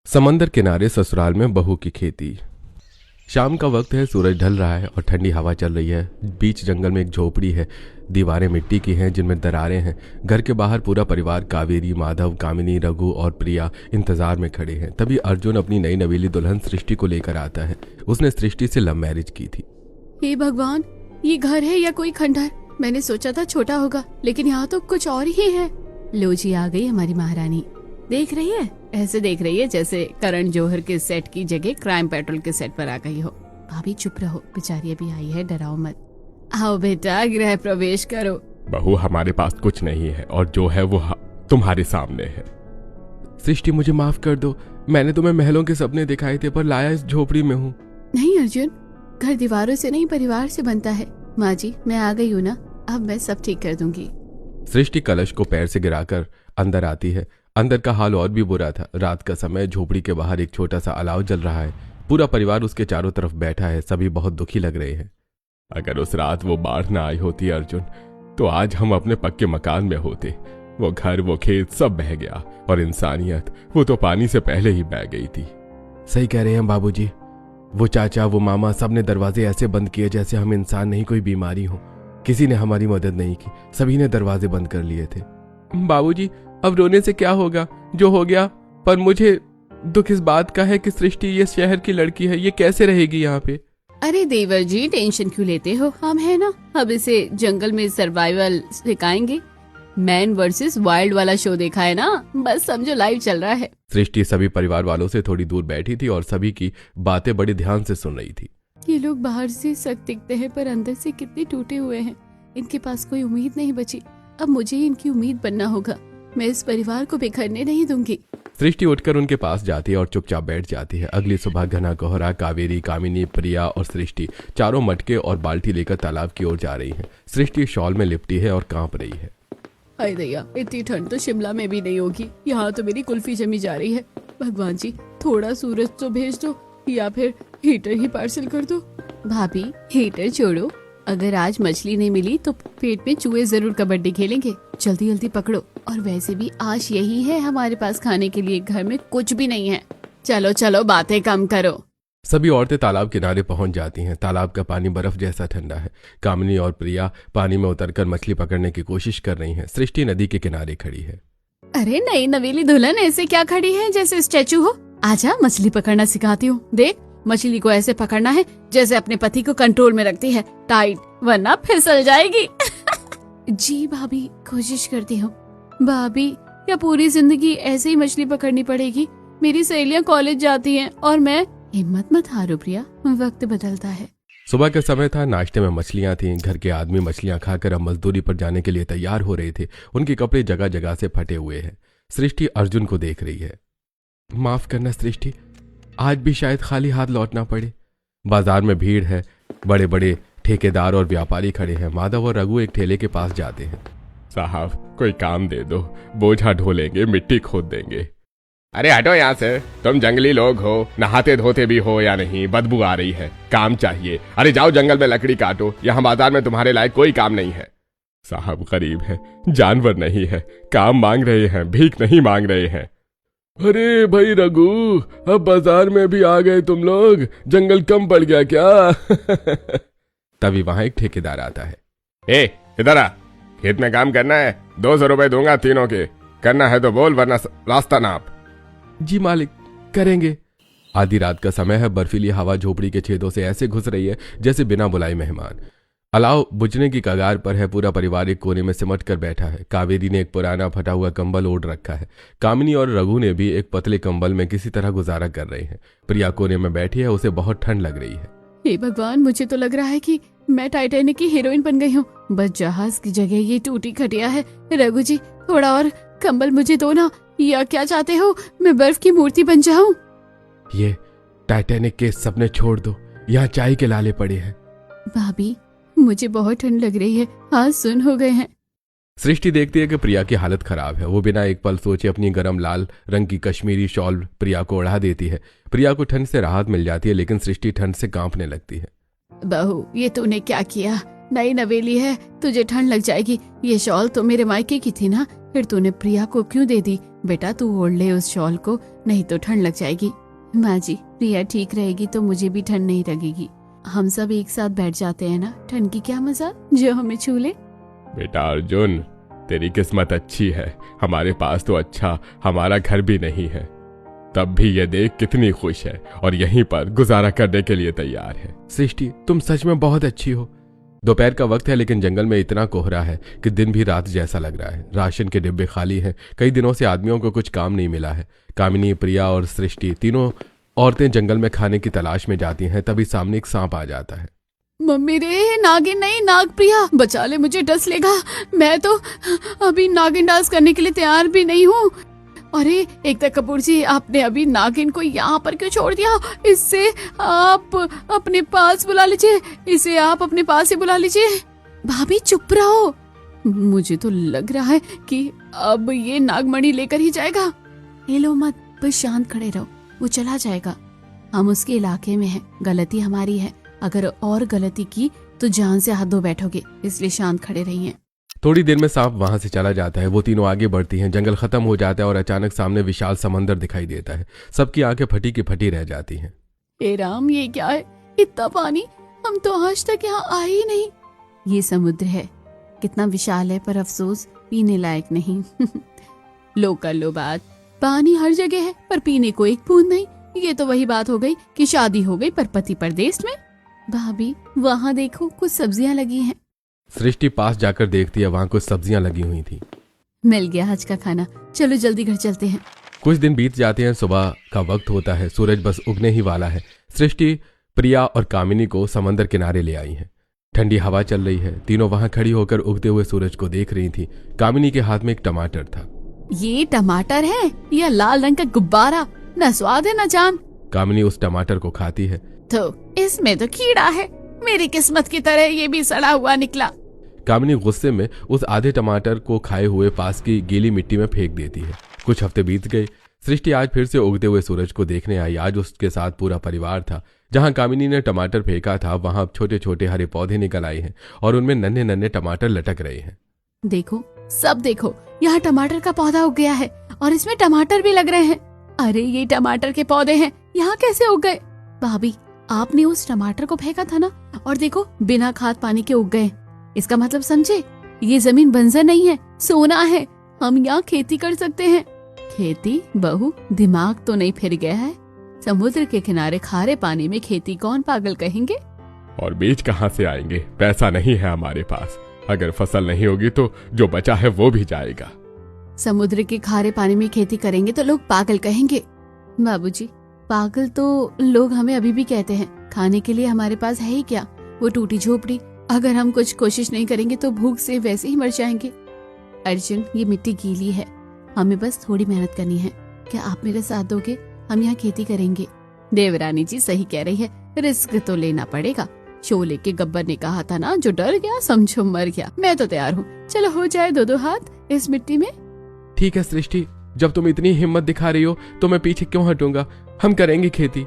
समंदर किनारे ससुराल में बहू की खेती। शाम का वक्त है, सूरज ढल रहा है और ठंडी हवा चल रही है। बीच जंगल में एक झोपड़ी है। दीवारें मिट्टी की हैं जिनमें दरारें हैं। घर के बाहर पूरा परिवार कावेरी, माधव, कामिनी, रघु और प्रिया इंतजार में खड़े हैं। तभी अर्जुन अपनी नई नवेली दुल्हन सृष्टि को लेकर आता है। उसने सृष्टि से लव मैरिज की थी। हे भगवान, ये घर है या कोई खंडहर? मैंने सोचा था छोटा होगा, लेकिन यहाँ तो कुछ और ही है। लो जी, आ गई हमारी महारानी। देख रही है, ऐसे देख रही है जैसे करण जौहर के सेट की जगह क्राइम पेट्रोल के सेट पर आ गई हो। भाभी चुप रहो, बेचारी अभी आई है, डराओ मत। आओ बेटा, गृह प्रवेश करो। बहू, हमारे पास कुछ नहीं है और जो है वो तुम्हारे सामने है। सृष्टि, मुझे माफ कर दो। मैंने तुम्हें महलों के सपने दिखाए थे, पर लाया इस झोपड़ी में हूँ। नहीं अर्जुन, घर दीवारों से नहीं परिवार से बनता है। माँ जी, मैं आ गई हूँ ना, अब मैं सब ठीक कर दूंगी। सृष्टि कलश को पैर से गिराकर अंदर आती है। अंदर का हाल और भी बुरा था। रात का समय, झोपड़ी के बाहर एक छोटा सा अलाव जल रहा है। पूरा परिवार उसके चारों तरफ बैठा है। सभी बहुत दुखी लग रहे हैं। अगर उस रात वो बाढ़ ना आई होती अर्जुन, तो आज हम अपने पक्के मकान में होते। वो घर, वो खेत सब बह गया और इंसानियत, वो तो पानी से पहले ही बह गई थी। सही कह रहे हैं बाबूजी। वो चाचा, वो मामा, सबने दरवाजे ऐसे बंद किए जैसे हम इंसान नहीं, कोई बीमारी हो। किसी ने हमारी मदद नहीं की। सभी ने दरवाजे बंद कर लिए थे। बाबूजी, अब रोने से क्या होगा? जो हो गया। पर मुझे दुख इस बात का है कि सृष्टि ये शहर की लड़की है, ये कैसे रहेगी यहाँ पे? अरे देवर जी, टेंशन क्यों लेते हो? हम है ना, अब इसे जंगल में सर्वाइवल सिखाएंगे। मैन वर्सेस वाइल्ड वाला शो देखा है ना, बस समझो लाइव चल रहा है। सृष्टि सभी परिवार वालों से थोड़ी दूर बैठी थी और सभी की बातें बड़े ध्यान से सुन रही थी। ये लोग बाहर से सख्त दिखते हैं, पर अंदर से कितने टूटे हुए हैं। इनके पास कोई उम्मीद नहीं बची। अब मुझे ही इनकी उम्मीद बनना होगा। मैं इस परिवार को बिखरने नहीं दूंगी। सृष्टि उठकर उनके पास जाती है और चुपचाप बैठ जाती है। अगली सुबह घना कोहरा, कावेरी, कामिनी, प्रिया और सृष्टि चारों मटके और बाल्टी लेकर तालाब की ओर जा रही हैं। सृष्टि शॉल में लिपटी है और कांप रही है। हाय दैया, इतनी ठंड तो शिमला में भी नहीं होगी। यहाँ तो मेरी कुल्फी जमी जा रही है। भगवान जी, थोड़ा सूरज तो भेज दो, या फिर हीटर ही पार्सल कर दो। भाभी, हीटर छोड़ो। अगर आज मछली नहीं मिली तो पेट में चूहे जरूर कबड्डी खेलेंगे। जल्दी जल्दी पकड़ो। और वैसे भी आज यही है हमारे पास खाने के लिए, घर में कुछ भी नहीं है। चलो चलो, बातें कम करो। सभी औरतें तालाब किनारे पहुंच जाती हैं। तालाब का पानी बर्फ जैसा ठंडा है। कामिनी और प्रिया पानी में उतरकर मछली पकड़ने की कोशिश कर रही हैं। सृष्टि नदी के किनारे खड़ी है। अरे नई नवेली दुल्हन ऐसे क्या खड़ी है जैसे स्टैचू हो? आजा, मछली पकड़ना सिखाती हूँ। देख, मछली को ऐसे पकड़ना है जैसे अपने पति को कंट्रोल में रखती है, टाइट, वरना फिसल जाएगी। जी भाभी, कोशिश करती हूँ। भाभी, क्या पूरी जिंदगी ऐसे ही मछली पकड़नी पड़ेगी? मेरी सहेलियां कॉलेज जाती हैं और मैं। हिम्मत मत हारो प्रिया, वक्त बदलता है। सुबह का समय था। नाश्ते में मछलियां थीं। घर के आदमी मछलियां खाकर अब मजदूरी पर जाने के लिए तैयार हो रहे थे। उनके कपड़े जगह जगह से फटे हुए हैं। सृष्टि अर्जुन को देख रही है। माफ करना सृष्टि, आज भी शायद खाली हाथ लौटना पड़े। बाजार में भीड़ है। बड़े बड़े ठेकेदार और व्यापारी खड़े हैं। माधव और रघु एक ठेले के पास जाते हैं। साहब, कोई काम दे दो, बोझा ढोलेंगे, मिट्टी खोद देंगे। अरे हटो यहाँ से, तुम जंगली लोग हो, नहाते धोते भी हो या नहीं? बदबू आ रही है, काम चाहिए। अरे जाओ जंगल में लकड़ी काटो, यहाँ बाजार में तुम्हारे लायक कोई काम नहीं है। साहब गरीब है, जानवर नहीं है, काम मांग रहे हैं, भीख नहीं मांग रहे हैं। अरे भाई रघु, अब बाजार में भी आ गए तुम लोग, जंगल कम पड़ गया क्या? तभी वहां एक ठेकेदार आता है। ए, इधर आ, खेत में काम करना है, 200 रुपए दूंगा तीनों के। करना है तो बोल, वरना रास्ता नाप। जी मालिक, करेंगे। आधी रात का समय है। बर्फीली हवा झोपड़ी के छेदों से ऐसे घुस रही है जैसे बिना बुलाए मेहमान। अलाव बुझने की कगार पर है। पूरा परिवार एक कोने में सिमट कर बैठा है। कावेरी ने एक पुराना फटा हुआ कंबल ओढ़ रखा है। कामिनी और रघु ने भी एक पतले कंबल में किसी तरह गुजारा कर रहे हैं। प्रिया कोने में बैठी है, उसे बहुत ठंड लग रही है। हे भगवान, मुझे तो लग रहा है कि मैं टाइटैनिक की हीरोइन बन गई हूँ। बस जहाज की जगह ये टूटी खटिया है। रघु जी, थोड़ा और कंबल मुझे दो ना। या क्या चाहते हो, मैं बर्फ की मूर्ति बन जाऊं? ये टाइटैनिक के सपने छोड़ दो, यहाँ चाय के लाले पड़े हैं। भाभी, मुझे बहुत ठंड लग रही है, हाथ सुन हो गए हैं। सृष्टि देखती है कि प्रिया की हालत खराब है। वो बिना एक पल सोचे अपनी गरम लाल रंग की कश्मीरी शॉल प्रिया को ओढ़ा देती है। प्रिया को ठंड से राहत मिल जाती है, लेकिन सृष्टि ठंड से कांपने लगती है। बहू, ये तूने क्या किया? नई नवेली है, तुझे ठंड लग जाएगी। ये शॉल तो मेरे मायके की थी ना, फिर तूने प्रिया को क्यों दे दी? बेटा तू ओढ़ ले उस शॉल को, नहीं तो ठंड लग जाएगी। माँ जी, प्रिया ठीक रहेगी तो मुझे भी ठंड नहीं लगेगी। हम सब एक साथ बैठ जाते हैं ना, ठंड की क्या मजा जो हमें छू ले। बेटा अर्जुन, तेरी किस्मत अच्छी है, हमारे पास तो अच्छा हमारा घर भी नहीं है, तब भी ये देख कितनी खुश है और यहीं पर गुजारा करने के लिए तैयार है। सृष्टि, तुम सच में बहुत अच्छी हो। दोपहर का वक्त है लेकिन जंगल में इतना कोहरा है कि दिन भी रात जैसा लग रहा है। राशन के डिब्बे खाली हैं, कई दिनों से आदमियों को कुछ काम नहीं मिला है। कामिनी, प्रिया और सृष्टि तीनों औरतें जंगल में खाने की तलाश में जाती हैं, तभी सामने एक सांप आ जाता है। मम्मी रे, नागिन नहीं, नागप्रिया, बचा ले, मुझे डस लेगा। मैं तो अभी नागिन डांस करने के लिए तैयार भी नहीं हूँ। अरे एकता कपूर जी, आपने अभी नागिन को यहाँ पर क्यों छोड़ दिया? इससे आप अपने पास बुला लीजिए, इसे आप अपने पास ही बुला लीजिए। भाभी चुप रहो, मुझे तो लग रहा है कि अब ये नागमणि लेकर ही जाएगा। हिलो मत, बस शांत खड़े रहो, वो चला जाएगा। हम उसके इलाके में हैं, गलती हमारी है, अगर और गलती की तो जान से हाथ धो बैठोगे, इसलिए शांत खड़े रहिए। थोड़ी देर में सांप वहां से चला जाता है। वो तीनों आगे बढ़ती हैं, जंगल खत्म हो जाता है और अचानक सामने विशाल समंदर दिखाई देता है। सबकी आंखें फटी की फटी रह जाती हैं। हे राम, ये क्या है? इतना पानी, हम तो आज तक यहाँ आए ही नहीं। ये समुद्र है, कितना विशाल है, पर अफसोस पीने लायक नहीं। लो कर लो बात, पानी हर जगह है पर पीने को एक बूंद नहीं। ये तो वही बात हो गई कि शादी हो गई पर पति परदेश में। भाभी वहाँ देखो, कुछ सब्जियाँ लगी हैं। सृष्टि पास जाकर देखती है, वहां कुछ सब्जियां लगी हुई थी। मिल गया आज का खाना, चलो जल्दी घर चलते हैं। कुछ दिन बीत जाते हैं, सुबह का वक्त होता है, सूरज बस उगने ही वाला है। सृष्टि, प्रिया और कामिनी को समंदर किनारे ले आई है। ठंडी हवा चल रही है, तीनों वहां खड़ी होकर उगते हुए सूरज को देख रही थी। कामिनी के हाथ में एक टमाटर था। ये टमाटर है या लाल रंग का गुब्बारा? न स्वाद है न जान। कामिनी उस टमाटर को खाती है। तो इसमें तो कीड़ा है, मेरी किस्मत की तरह ये भी सड़ा हुआ निकला। कामिनी गुस्से में उस आधे टमाटर को खाए हुए पास की गीली मिट्टी में फेंक देती है। कुछ हफ्ते बीत गए। सृष्टि आज फिर से उगते हुए सूरज को देखने आई। आज उसके साथ पूरा परिवार था। जहां कामिनी ने टमाटर फेंका था वहां छोटे छोटे हरे पौधे निकल आए हैं और उनमें नन्हे नन्हे टमाटर लटक रहे हैं। देखो, सब देखो, यहाँ टमाटर का पौधा उग गया है और इसमें टमाटर भी लग रहे हैं। अरे ये टमाटर के पौधे हैं, यहाँ कैसे उग गए? भाभी, आपने उस टमाटर को फेंका था ना, और देखो बिना खाद पानी के उग गए। इसका मतलब समझे, ये जमीन बंजर नहीं है, सोना है। हम यहाँ खेती कर सकते हैं। खेती? बहू, दिमाग तो नहीं फिर गया है? समुद्र के किनारे खारे पानी में खेती कौन पागल कहेंगे? और बीज कहाँ से आएंगे? पैसा नहीं है हमारे पास। अगर फसल नहीं होगी तो जो बचा है वो भी जाएगा। समुद्र के खारे पानी में खेती करेंगे तो लोग पागल कहेंगे। बाबूजी, पागल तो लोग हमें अभी भी कहते हैं। खाने के लिए हमारे पास है ही क्या? वो टूटी झोपड़ी। अगर हम कुछ कोशिश नहीं करेंगे तो भूख से वैसे ही मर जाएंगे। अर्जुन, ये मिट्टी गीली है, हमें बस थोड़ी मेहनत करनी है। क्या आप मेरे साथ दोगे? हम यहाँ खेती करेंगे। देवरानी जी सही कह रही है, रिस्क तो लेना पड़ेगा। शोले के गब्बर ने कहा था ना, जो डर गया समझो मर गया। मैं तो तैयार हूँ, चलो हो जाए दो दो हाथ इस मिट्टी में। ठीक है सृष्टि, जब तुम इतनी हिम्मत दिखा रही हो तो मैं पीछे क्यों हटूंगा। हम करेंगे खेती।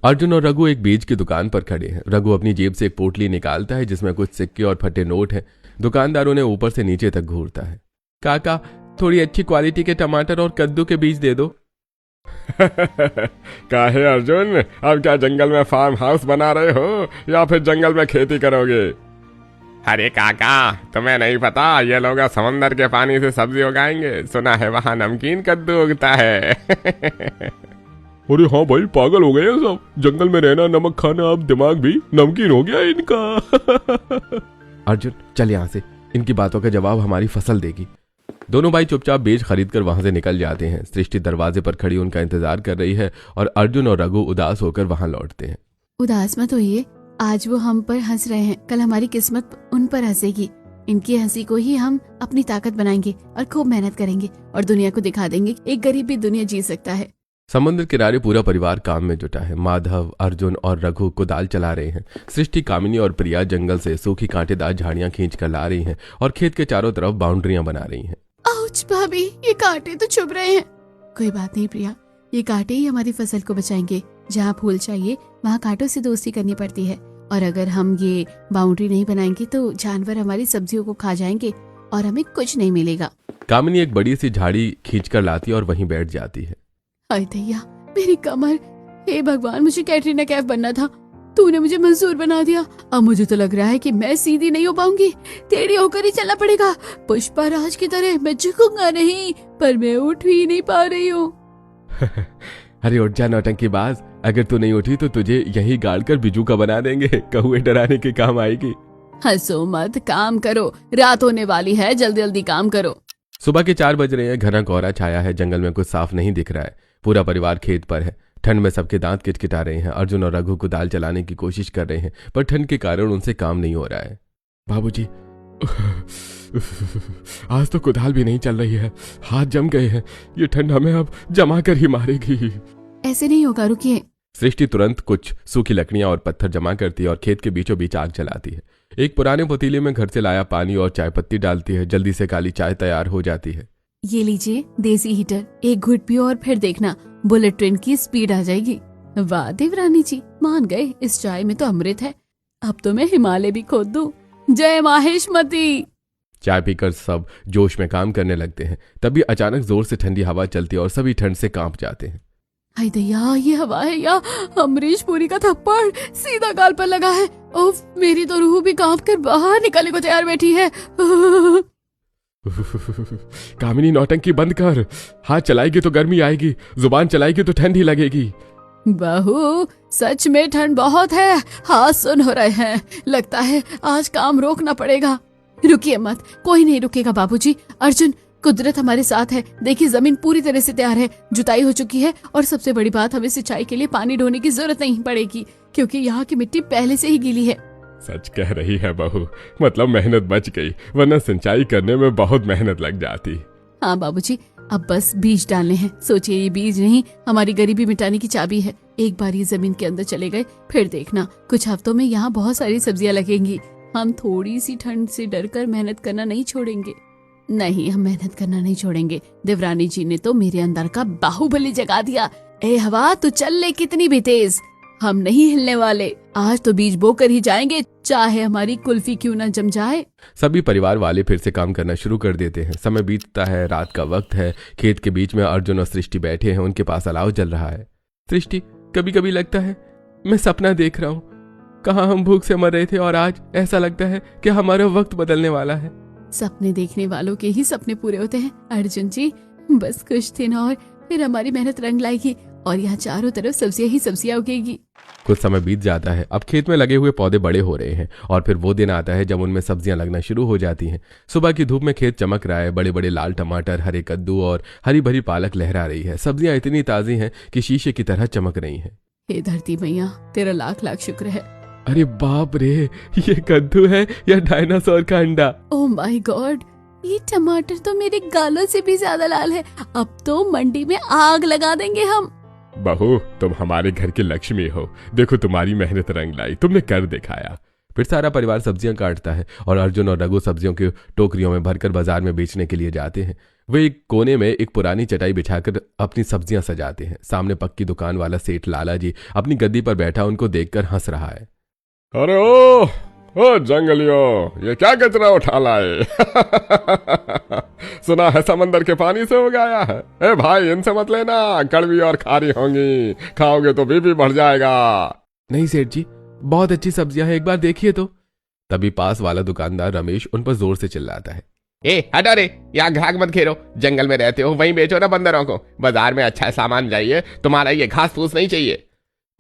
अर्जुन और रघु एक बीज की दुकान पर खड़े हैं। रघु अपनी जेब से एक पोटली निकालता है जिसमें कुछ सिक्के और फटे नोट हैं। दुकानदारों ने ऊपर से नीचे तक घूरता है। काका, थोड़ी अच्छी क्वालिटी के टमाटर और कद्दू के बीज दे दो। काहे अर्जुन, अब क्या जंगल में फार्म हाउस बना रहे हो या फिर जंगल में खेती करोगे? अरे काका, तुम्हें नहीं पता, ये लोग समंदर के पानी से सब्जी उगाएंगे। सुना है वहाँ नमकीन कद्दू उगता है। अरे हाँ भाई, पागल हो गए हैं सब। जंगल में रहना, नमक खाना, अब दिमाग भी नमकीन हो गया इनका। अर्जुन, चल यहाँ से, इनकी बातों का जवाब हमारी फसल देगी। दोनों भाई चुपचाप बीज खरीदकर वहां से निकल जाते हैं। सृष्टि दरवाजे पर खड़ी उनका इंतजार कर रही है और अर्जुन और रघु उदास होकर वहां लौटते हैं। उदास मत होइए, आज वो हम पर हंस रहे हैं, कल हमारी किस्मत उन पर हंसेगी। इनकी हंसी को ही हम अपनी ताकत बनाएंगे और खूब मेहनत करेंगे और दुनिया को दिखा देंगे एक गरीब भी दुनिया जी सकता है। समुद्र किनारे पूरा परिवार काम में जुटा है। माधव, अर्जुन और रघु कुदाल चला रहे हैं। सृष्टि, कामिनी और प्रिया जंगल से सूखी कांटेदार झाड़ियां खींच कर ला रही हैं और खेत के चारों तरफ बाउंड्रियां बना रही हैं। आउच भाभी, ये कांटे तो चुभ रहे हैं। कोई बात नहीं प्रिया, ये कांटे ही हमारी फसल को बचाएंगे। जहाँ फूल चाहिए वहाँ कांटों से दोस्ती करनी पड़ती है, और अगर हम ये बाउंड्री नहीं बनाएंगे तो जानवर हमारी सब्जियों को खा जाएंगे और हमें कुछ नहीं मिलेगा। कामिनी एक बड़ी सी झाड़ी खींचकर लाती है और वहीं बैठ जाती है। हाय दैया, मेरी कमर। हे भगवान, मुझे कैटरीना कैफ बनना था, तूने मुझे मंसूर बना दिया। अब मुझे तो लग रहा है कि मैं सीधी नहीं हो पाऊंगी, टेढ़ी होकर ही चलना पड़ेगा। पुष्पा राज की तरह मैं झुकूंगा नहीं, पर मैं उठ ही नहीं पा रही हूँ। अरे उठ जा नौटंकीबाज, अगर तू नहीं उठी तो तुझे यहीं गाड़ कर बिजू का बना देंगे, कौवे डराने के काम आएगी। हंसो मत, काम करो, रात होने वाली है, जल्दी जल्दी काम करो। सुबह के 4 बज रहे हैं। घना कोहरा छाया है, जंगल में कुछ साफ नहीं दिख रहा है। पूरा परिवार खेत पर है। ठंड में सबके दांत किटकिटा रहे हैं। अर्जुन और रघु कुदाल चलाने की कोशिश कर रहे हैं, पर ठंड के कारण उनसे काम नहीं हो रहा है। बाबूजी, आज तो कुदाल भी नहीं चल रही है, हाथ जम गए हैं। ये ठंड हमें अब जमा कर ही मारेगी। ऐसे नहीं होगा, रुकिए। सृष्टि तुरंत कुछ सूखी लकड़ियां और पत्थर जमा करती है और खेत के बीचों बीच आग जलाती है। एक पुराने पतीले में घर से लाया पानी और चाय पत्ती डालती है। जल्दी से काली चाय तैयार हो जाती है। ये लीजिए देसी हीटर, एक घुट पियो और फिर देखना बुलेट ट्रेन की स्पीड आ जाएगी। वाह देवरानी जी, मान गए, इस चाय में तो अमृत है। अब तो मैं हिमालय भी खोद दूं। जय माहेशमती। चाय पीकर सब जोश में काम करने लगते हैं। तभी अचानक जोर से ठंडी हवा चलती है और सभी ठंड से कांप जाते हैं। हाय दैया, ये हवा है या अमरीश पुरी का थप्पड़ सीधा गाल पर लगा है। उफ, मेरी तो रूह भी कांप कर बाहर निकलने को तैयार बैठी है। कामिनी, नौटंकी बंद कर। हाथ चलाएगी तो गर्मी आएगी, जुबान चलाएगी तो ठंड ही लगेगी। बहू, सच में ठंड बहुत है, हाथ सुन हो रहे हैं। लगता है आज काम रोकना पड़ेगा। रुकिए मत, कोई नहीं रुकेगा बाबूजी। अर्जुन, कुदरत हमारे साथ है। देखिए जमीन पूरी तरह से तैयार है, जुताई हो चुकी है और सबसे बड़ी बात, हमें सिंचाई के लिए पानी ढोने की जरूरत नहीं पड़ेगी, क्योंकि यहाँ की मिट्टी पहले से ही गीली है। सच कह रही है बहू, मतलब मेहनत बच गई, वरना सिंचाई करने में बहुत मेहनत लग जाती। हाँ बाबूजी, अब बस बीज डालने हैं। सोचिए, ये बीज नहीं, हमारी गरीबी मिटाने की चाबी है। एक बार ये जमीन के अंदर चले गए, फिर देखना कुछ हफ्तों में यहाँ बहुत सारी सब्जियां लगेंगी। हम थोड़ी सी ठंड से डरकर मेहनत करना नहीं छोड़ेंगे। नहीं, हम मेहनत करना नहीं छोड़ेंगे। देवरानी जी ने तो मेरे अंदर का बाहुबली जगा दिया। ए हवा, तू चल ले कितनी भी तेज, हम नहीं हिलने वाले। आज तो बीज बोकर ही जाएंगे, चाहे हमारी कुल्फी क्यों न जम जाए। सभी परिवार वाले फिर से काम करना शुरू कर देते हैं। समय बीतता है, रात का वक्त है। खेत के बीच में अर्जुन और सृष्टि बैठे हैं, उनके पास अलाव जल रहा है। सृष्टि, कभी कभी लगता है मैं सपना देख रहा हूँ। कहाँ हम भूख से मर रहे थे और आज ऐसा लगता है कि हमारा वक्त बदलने वाला है। सपने देखने वालों के ही सपने पूरे होते हैं अर्जुन जी। बस कुछ दिन और, फिर हमारी मेहनत रंग लाएगी और यहाँ चारों तरफ सब्जियां ही सब्जियां उगेगी। कुछ समय बीत जाता है। अब खेत में लगे हुए पौधे बड़े हो रहे हैं और फिर वो दिन आता है जब उनमें सब्जियां लगना शुरू हो जाती हैं। सुबह की धूप में खेत चमक रहा है। बड़े बड़े लाल टमाटर, हरे कद्दू और हरी भरी पालक लहरा रही है। सब्जियां इतनी ताजी हैं कि शीशे की तरह चमक रही हैं। हे धरती मैया, तेरा लाख लाख शुक्र है। अरे बाप रे, ये कद्दू है या डायनासोर का अंडा? ओह माय गॉड, ये टमाटर तो मेरे गालों से भी ज्यादा लाल है। अब तो मंडी में आग लगा देंगे हम। बहू, तुम हमारे घर की लक्ष्मी हो। देखो तुम्हारी मेहनत रंग लाई, तुमने कर दिखाया। फिर सारा परिवार सब्जियां काटता है और अर्जुन और रघु सब्जियों की टोकरियों में भरकर बाजार में बेचने के लिए जाते हैं। वे एक कोने में एक पुरानी चटाई बिछाकर अपनी सब्जियां सजाते हैं। सामने पक्की दुकान वाला सेठ लाला जी अपनी गद्दी पर बैठा उनको देखकर हंस रहा है। अरे ओ जंगलियों, ये क्या कचरा उठा लाए? सुना है समंदर के पानी से उगाया है। ए भाई, इनसे मत लेना, कड़वी और खारी होंगी, खाओगे तो बीपी बढ़ जाएगा। नहीं सेठ जी, बहुत अच्छी सब्जियां हैं, एक बार देखिए तो। तभी पास वाला दुकानदार रमेश उन पर जोर से चिल्लाता है। ए हटो रे, यहाँ घाक मत घेरो। जंगल में रहते हो, वहीं बेचो ना बंदरों को। बाजार में अच्छा सामान चाहिए, तुम्हारा ये घास फूस नहीं चाहिए।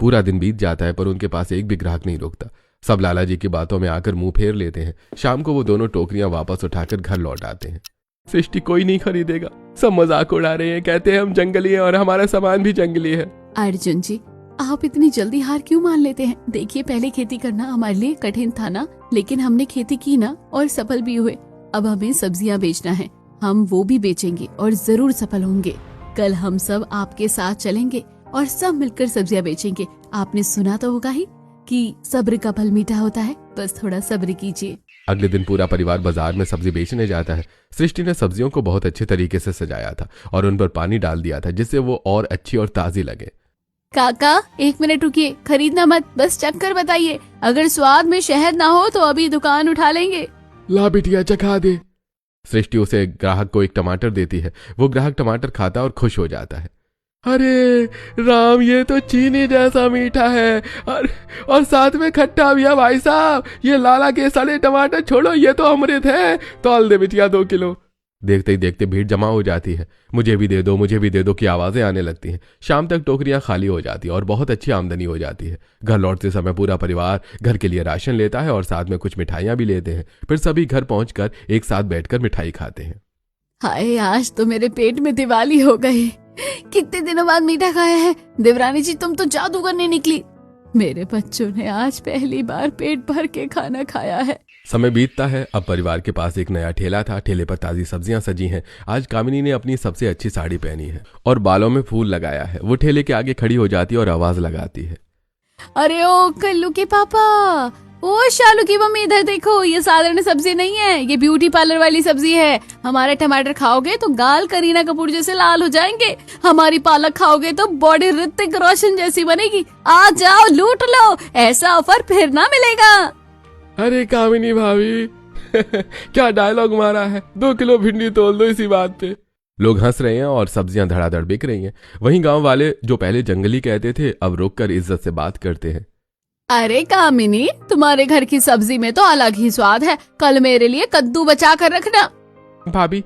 पूरा दिन बीत जाता है पर उनके पास एक भी ग्राहक नहीं रुकता। सब लाला जी की बातों में आकर मुंह फेर लेते हैं। शाम को वो दोनों टोकरियां वापस उठाकर घर लौट आते हैं। सृष्टि, कोई नहीं खरीदेगा, सब मजाक उड़ा रहे हैं, कहते हैं हम जंगली हैं और हमारा सामान भी जंगली है। अर्जुन जी, आप इतनी जल्दी हार क्यों मान लेते हैं? देखिए, पहले खेती करना हमारे लिए कठिन था ना, लेकिन हमने खेती की ना और सफल भी हुए। अब हमें सब्जियां बेचना है, हम वो भी बेचेंगे और जरूर सफल होंगे। कल हम सब आपके साथ चलेंगे और सब मिलकर सब्जियां बेचेंगे। आपने सुना तो होगा ही कि सब्र का फल मीठा होता है, बस थोड़ा सब्र कीजिए। अगले दिन पूरा परिवार बाजार में सब्जी बेचने जाता है। सृष्टि ने सब्जियों को बहुत अच्छे तरीके से सजाया था और उन पर पानी डाल दिया था, जिससे वो और अच्छी और ताजी लगे। काका, 1 मिनट रुकिए, खरीदना मत, बस चखकर बताइए। अगर स्वाद में शहद ना हो तो अभी दुकान उठा लेंगे। ला बिटिया, चखा दे। सृष्टि उसे ग्राहक को एक टमाटर देती है। वो ग्राहक टमाटर खाता और खुश हो जाता है। अरे राम, ये तो चीनी जैसा मीठा है और साथ में खट्टा भी है भाई साहब। ये लाला के सड़े टमाटर छोड़ो, ये तो अमृत है। तौल दे बिटिया 2 किलो। देखते ही देखते भीड़ जमा हो जाती है। मुझे भी दे दो, मुझे भी दे दो की आवाजें आने लगती हैं। शाम तक टोकरियां खाली हो जाती है और बहुत अच्छी आमदनी हो जाती है। घर लौटते समय पूरा परिवार घर के लिए राशन लेता है और साथ में कुछ मिठाइयां भी लेते हैं। फिर सभी घर पहुंचकर एक साथ बैठकर मिठाई खाते हैं। हाय, आज तो मेरे पेट में दिवाली हो गई। कितने दिनों बाद मीठा खाया है। देवरानी जी, तुम तो जादू करने निकली। मेरे बच्चों ने आज पहली बार पेट भर के खाना खाया है। समय बीतता है। अब परिवार के पास एक नया ठेला था। ठेले पर ताजी सब्जियां सजी हैं। आज कामिनी ने अपनी सबसे अच्छी साड़ी पहनी है और बालों में फूल लगाया है। वो ठेले के आगे खड़ी हो जाती है और आवाज लगाती है, अरे ओ कल्लू के पापा, ओ शालू की मम्मी, इधर देखो। ये साधारण सब्जी नहीं है, ये ब्यूटी पार्लर वाली सब्जी है। हमारे टमाटर खाओगे तो गाल करीना कपूर जैसे लाल हो जाएंगे। हमारी पालक खाओगे तो बॉडी ऋतिक रोशन जैसी बनेगी। आ जाओ, लूट लो, ऐसा ऑफर फिर ना मिलेगा। अरे कामिनी भाभी क्या डायलॉग मारा है। 2 किलो भिंडी तोल दो इसी बात पे। लोग हंस रहे हैं और सब्जियां धड़ाधड़ बिक रही हैं। वहीं गांव वाले जो पहले जंगली कहते थे अब रुककर इज्जत से बात करते हैं। अरे कामिनी, तुम्हारे घर की सब्जी में तो अलग ही स्वाद है। कल मेरे लिए कद्दू बचा कर रखना। भाभी,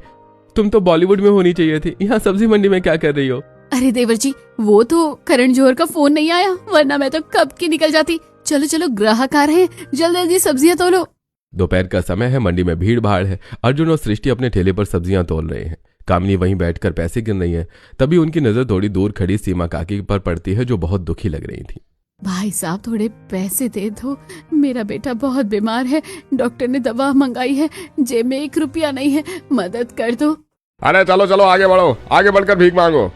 तुम तो बॉलीवुड में होनी चाहिए थी। यहाँ सब्जी मंडी में क्या कर रही हो? अरे देवर जी, वो तो करण जौहर का फोन नहीं आया, वरना मैं तो कब की निकल जाती। चलो चलो, ग्राहक आ रहे हैं, जल्दी जल्दी सब्जियां तोलो। दोपहर का समय है। मंडी में भीड़ भाड़ है। अर्जुन और सृष्टि अपने ठेले पर सब्जियां तोल रहे हैं। कामिनी वहीं बैठकर पैसे गिन रही है। तभी उनकी नजर थोड़ी दूर खड़ी सीमा काकी पर पड़ती है, जो बहुत दुखी लग रही थी। भाई साहब, थोड़े पैसे दे दो, मेरा बेटा बहुत बीमार है। डॉक्टर ने दवा मंगाई है, जेब में 1 रुपया नहीं है, मदद कर दो। अरे चलो चलो, आगे बढ़ो, आगे बढ़कर भीख मांगो।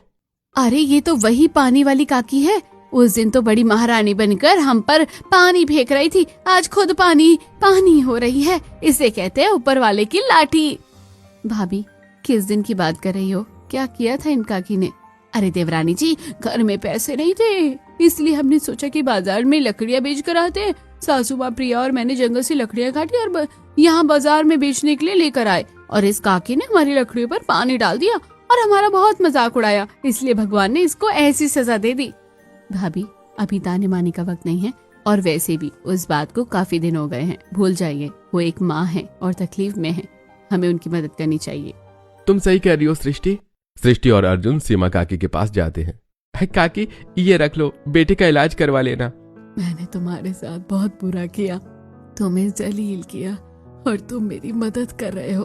अरे ये तो वही पानी वाली काकी है। उस दिन तो बड़ी महारानी बनकर हम पर पानी फेंक रही थी, आज खुद पानी पानी हो रही है। इसे कहते हैं ऊपर वाले की लाठी। भाभी, किस दिन की बात कर रही हो? क्या किया था इन काकी ने? अरे देवरानी जी, घर में पैसे नहीं थे, इसलिए हमने सोचा कि बाजार में लकड़ियां बेच कर आते हैं। सासू माँ प्रिया और मैंने जंगल से लकड़ियां काटी और यहाँ बाजार में बेचने के लिए लेकर आए, और इस काकी ने हमारी लकड़ियों पर पानी डाल दिया और हमारा बहुत मजाक उड़ाया, इसलिए भगवान ने इसको ऐसी सजा दे दी। भाभी, अभी ताने माने का वक्त नहीं है, और वैसे भी उस बात को काफी दिन हो गए हैं, भूल जाइए। वो एक माँ है और तकलीफ में है, हमें उनकी मदद करनी चाहिए। तुम सही कह रही हो सृष्टि। सृष्टि और अर्जुन सीमा काकी के पास जाते हैं। काकी, ये रख लो, बेटे का इलाज करवा लेना। मैंने तुम्हारे साथ बहुत बुरा किया, तुम्हें जलील किया, और तुम मेरी मदद कर रहे हो।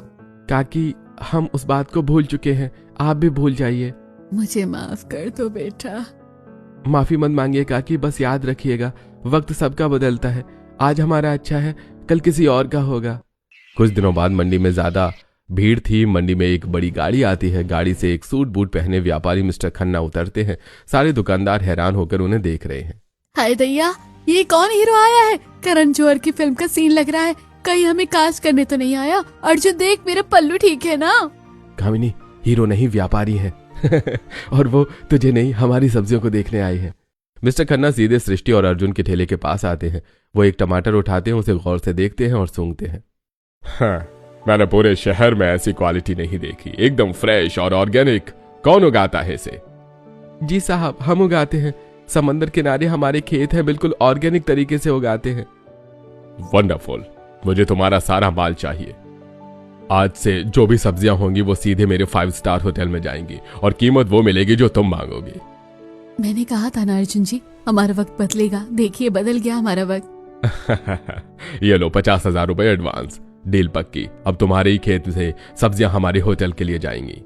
काकी, हम उस बात को भूल चुके हैं, आप भी भूल जाइए। मुझे माफ कर दो बेटा। माफी मत मांगिए काकी, बस याद रखिएगा वक्त सबका बदलता है। आज हमारा अच्छा है, कल किसी और का होगा। कुछ दिनों बाद मंडी में ज्यादा भीड़ थी। मंडी में एक बड़ी गाड़ी आती है। गाड़ी से एक सूट बूट पहने व्यापारी मिस्टर खन्ना उतरते हैं। सारे दुकानदार हैरान होकर उन्हें देख रहे हैं। हाय दैया, ये कौन हीरो आया है? करण जौहर की फिल्म का सीन लग रहा है, कहीं हमें कास्ट करने तो नहीं आया? अर्जुन देख, मेरे पल्लू ठीक है ना? कामिनी, हीरो नहीं व्यापारी है और वो तुझे नहीं, हमारी सब्जियों को देखने आए हैं। मिस्टर खन्ना सीधे सृष्टि और अर्जुन के ठेले के पास आते हैं। वो एक टमाटर उठाते हैं, उसे गौर से देखते हैं और सूंघते हैं। हाँ, मैंने पूरे शहर में ऐसी क्वालिटी नहीं देखी, एकदम फ्रेश और ऑर्गेनिक। कौन उगाता है इसे? जी साहब, हम उगाते हैं। समंदर किनारे हमारे खेत हैं, बिल्कुल ऑर्गेनिक तरीके से उगाते हैं। वंडरफुल, मुझे तुम्हारा सारा माल चाहिए। आज से जो भी सब्जियां होंगी वो सीधे मेरे 5 स्टार होटल में जाएंगी और कीमत वो मिलेगी जो तुम मांगोगी। मैंने कहा था ना अर्जुन जी, हमारा वक्त बदलेगा। देखिए, बदल गया हमारा वक्त। ये लो 50,000 रुपए एडवांस। डील पक्की, अब तुम्हारे ही खेत से सब्जियां हमारे होटल के लिए जाएंगी।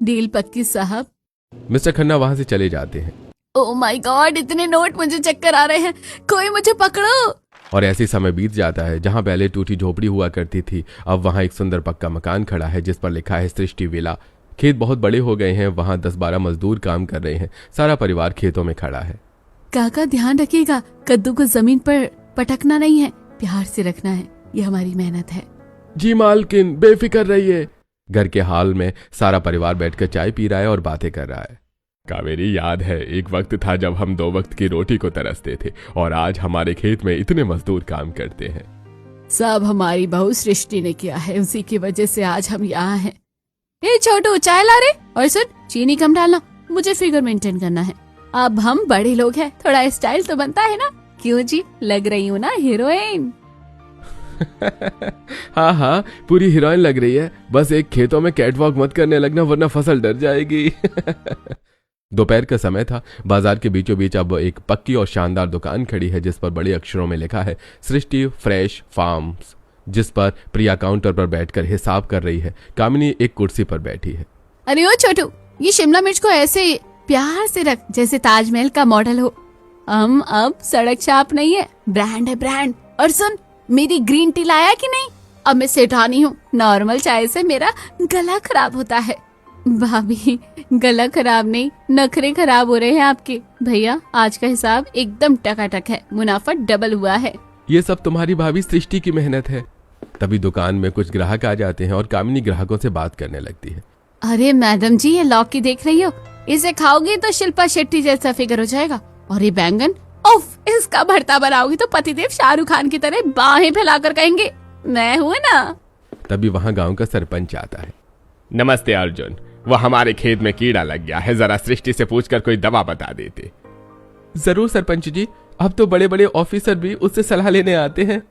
डील पक्की साहब। मिस्टर खन्ना वहां से चले जाते हैं। ओह माय गॉड, इतने नोट, मुझे चक्कर आ रहे हैं, कोई मुझे पकड़ो। और ऐसी समय बीत जाता है। जहां पहले टूटी झोपड़ी हुआ करती थी, अब वहां एक सुंदर पक्का मकान खड़ा है जिस पर लिखा है सृष्टि विला। खेत बहुत बड़े हो गए हैं, वहां 10-12 मजदूर काम कर रहे हैं। सारा परिवार खेतों में खड़ा है। काका, ध्यान रखिएगा, कद्दू को जमीन पर पटकना नहीं है, प्यार से रखना है, ये हमारी मेहनत है। जी मालकिन, बेफिक्र रहिए। घर के हाल में सारा परिवार बैठकर चाय पी रहा है और बातें कर रहा है। कावेरी, याद है एक वक्त था जब हम 2 वक्त की रोटी को तरसते थे और आज हमारे खेत में इतने मजदूर काम करते हैं। सब हमारी बहू सृष्टि ने किया है, उसी की वजह से आज हम यहाँ हैं। ए छोटू, चाय ला रे, और सुन, चीनी कम डालना, मुझे फिगर मेंटेन करना है। अब हम बड़े लोग हैं, थोड़ा स्टाइल तो बनता है ना। क्यों जी, लग रही हूँ ना हीरोइन? हाँ हाँ, पूरी हीरोइन लग रही है। बस एक खेतों में कैटवॉक मत करने लगना, वरना फसल डर जाएगी। दोपहर का समय था। बाजार के बीचों बीच अब एक पक्की और शानदार दुकान खड़ी है जिस पर बड़े अक्षरों में लिखा है सृष्टि फ्रेश फार्म्स, जिस पर प्रिया काउंटर पर बैठकर हिसाब कर रही है। कामिनी एक कुर्सी पर बैठी है। अरे ओ छोटू, ये शिमला मिर्च को ऐसे प्यार से रख जैसे ताजमहल का मॉडल हो। हम अब सड़क छाप नहीं है, ब्रांड है ब्रांड। और सुन, मेरी ग्रीन टी लाया कि नहीं? अब मैं सेठानी हूँ, नॉर्मल चाय से मेरा गला खराब होता है। भाभी, गला खराब नहीं, नखरे खराब हो रहे हैं आपके। भैया, आज का हिसाब एकदम टकाटक है, मुनाफा डबल हुआ है। ये सब तुम्हारी भाभी सृष्टि की मेहनत है। तभी दुकान में कुछ ग्राहक आ जाते हैं और कामिनी ग्राहकों से बात करने लगती है। अरे मैडम जी, ये लौकी देख रही हो? इसे खाओगी तो शिल्पा शेट्टी जैसा फिगर हो जाएगा। और ये बैंगन, उफ, इसका भरता बनाओगी तो पतिदेव शाहरुख खान की तरह बाहें फैलाकर कहेंगे, मैं हूँ ना। तभी वहाँ गांव का सरपंच आता है। नमस्ते अर्जुन, वो हमारे खेत में कीड़ा लग गया है, जरा सृष्टि से पूछकर कोई दवा बता देते। जरूर सरपंच जी, अब तो बड़े बड़े ऑफिसर भी उससे सलाह लेने आते हैं।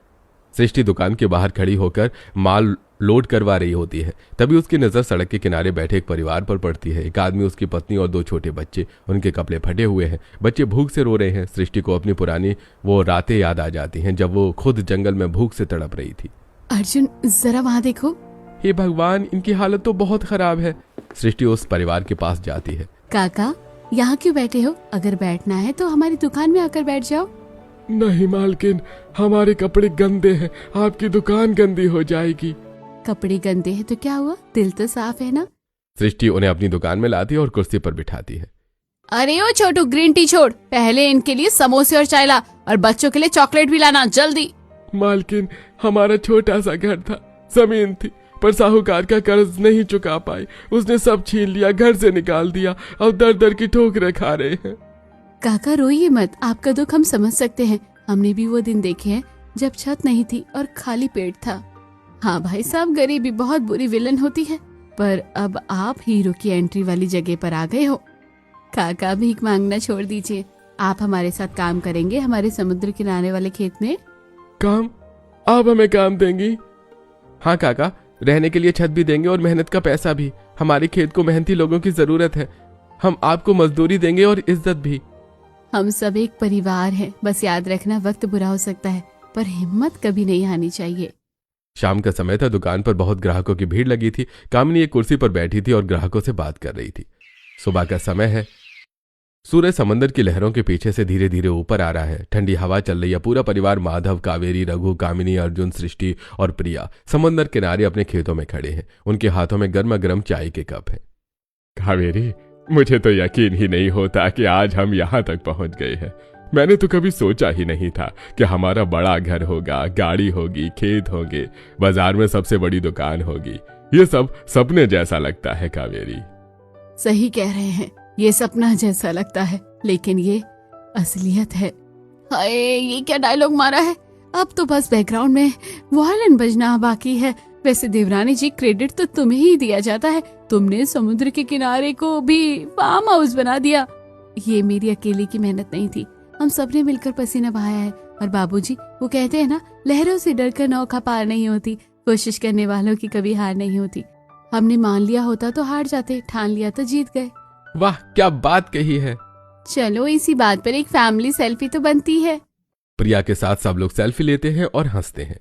सृष्टि दुकान के बाहर खड़ी होकर माल लोड करवा रही होती है। तभी उसकी नजर सड़क के किनारे बैठे एक परिवार पर पड़ती है। एक आदमी, उसकी पत्नी और दो छोटे बच्चे। उनके कपड़े फटे हुए हैं, बच्चे भूख से रो रहे हैं। सृष्टि को अपनी पुरानी वो रातें याद आ जाती हैं जब वो खुद जंगल में भूख से तड़प रही थी। अर्जुन, जरा वहाँ देखो। हे भगवान, इनकी हालत तो बहुत खराब है। सृष्टि उस परिवार के पास जाती है। काका, यहाँ क्यों बैठे हो? अगर बैठना है तो हमारी दुकान में आकर बैठ जाओ। नहीं मालकिन, हमारे कपड़े गंदे हैं, आपकी दुकान गंदी हो जाएगी। कपड़े गंदे हैं तो क्या हुआ, दिल तो साफ है ना। सृष्टि उन्हें अपनी दुकान में लाती है और कुर्सी पर बिठाती है। अरे ओ छोटू, ग्रीन टी छोड़, पहले इनके लिए समोसे और चाय ला, और बच्चों के लिए चॉकलेट भी लाना, जल्दी। मालकिन, हमारा छोटा सा घर था, जमीन थी, पर साहूकार का कर्ज नहीं चुका पाई। उसने सब छीन लिया, घर से निकाल दिया। अब दर दर की ठोकरें खा रहे हैं। काका रोइए मत, आपका दुख हम समझ सकते हैं। हमने भी वो दिन देखे हैं जब छत नहीं थी और खाली पेट था। हाँ भाई साहब, गरीबी बहुत बुरी विलन होती है, पर अब आप हीरो की एंट्री वाली जगह पर आ गए हो। काका, भीख मांगना छोड़ दीजिए, आप हमारे साथ काम करेंगे हमारे समुद्र किनारे वाले खेत में। काम? आप हमें काम देंगी? हाँ काका, रहने के लिए छत भी देंगे और मेहनत का पैसा भी। हमारे खेत को मेहनती लोगों की जरूरत है। हम आपको मजदूरी देंगे और इज्जत भी। हम सब एक परिवार हैं, बस याद रखना वक्त बुरा हो सकता है, पर हिम्मत कभी नहीं हारनी चाहिए। शाम का समय था। दुकान पर बहुत ग्राहकों की भीड़ लगी थी। कामिनी एक कुर्सी पर बैठी थी और ग्राहकों से बात कर रही थी। सुबह का समय है। सूरज समंदर की लहरों के पीछे से धीरे धीरे ऊपर आ रहा है। ठंडी हवा चल रही है। पूरा परिवार, माधव, कावेरी, रघु, कामिनी, अर्जुन, सृष्टि और प्रिया समंदर किनारे अपने खेतों में खड़े हैं। उनके हाथों में गर्मा गर्म चाय के कप हैं। कावेरी, मुझे तो यकीन ही नहीं होता कि आज हम यहाँ तक पहुँच गए हैं। मैंने तो कभी सोचा ही नहीं था कि हमारा बड़ा घर होगा, गाड़ी होगी, खेत होंगे, बाजार में सबसे बड़ी दुकान होगी। ये सब सपने जैसा लगता है कावेरी। सही कह रहे हैं, ये सपना जैसा लगता है, लेकिन ये असलियत है। हाय, ये क्या डायलॉग मारा है। अब तो बस बैकग्राउंड में वायलिन बजना बाकी है। वैसे देवरानी जी, क्रेडिट तो तुम्हें ही दिया जाता है। तुमने समुद्र के किनारे को भी फार्म हाउस बना दिया। ये मेरी अकेले की मेहनत नहीं थी, हम सबने मिलकर पसीना बहाया है। और बाबूजी, वो कहते हैं ना, लहरों से डरकर नौका पार नहीं होती, कोशिश करने वालों की कभी हार नहीं होती। हमने मान लिया होता तो हार जाते, ठान लिया तो जीत गए। वाह, क्या बात कही है। चलो, इसी बात पर एक फैमिली सेल्फी तो बनती है। प्रिया के साथ सब लोग सेल्फी लेते हैं और हंसते हैं।